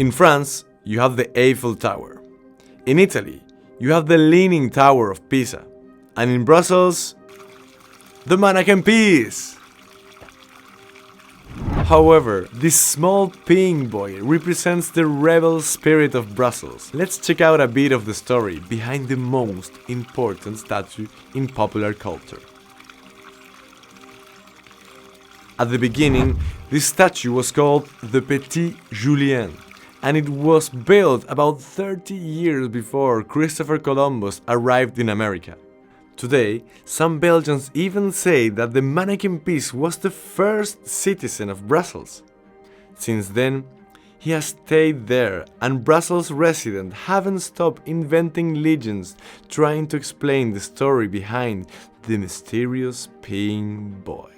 In France, you have the Eiffel Tower. In Italy, you have the Leaning Tower of Pisa. And in Brussels, the Manneken Pis. However, this small pink boy represents the rebel spirit of Brussels. Let's check out a bit of the story behind the most important statue in popular culture. At the beginning, this statue was called the Petit Julien, and it was built about 30 years before Christopher Columbus arrived in America. Today, some Belgians even say that the Manneken Pis was the first citizen of Brussels. Since then, he has stayed there, and Brussels residents haven't stopped inventing legends trying to explain the story behind the mysterious pink boy.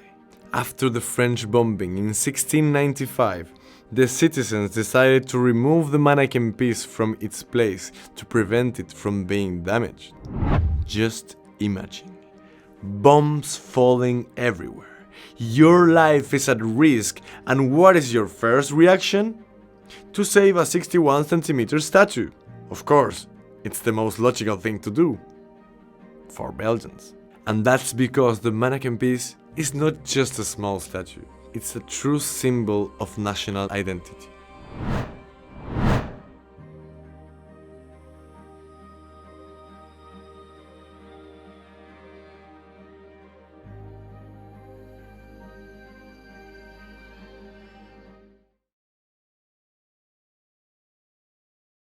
After the French bombing in 1695, the citizens decided to remove the Manneken Pis from its place to prevent it from being damaged. Just imagine bombs falling everywhere. Your life is at risk, and what is your first reaction? To save a 61 centimeter statue. Of course, it's the most logical thing to do for Belgians. And that's because the Manneken Pis is not just a small statue, it's a true symbol of national identity.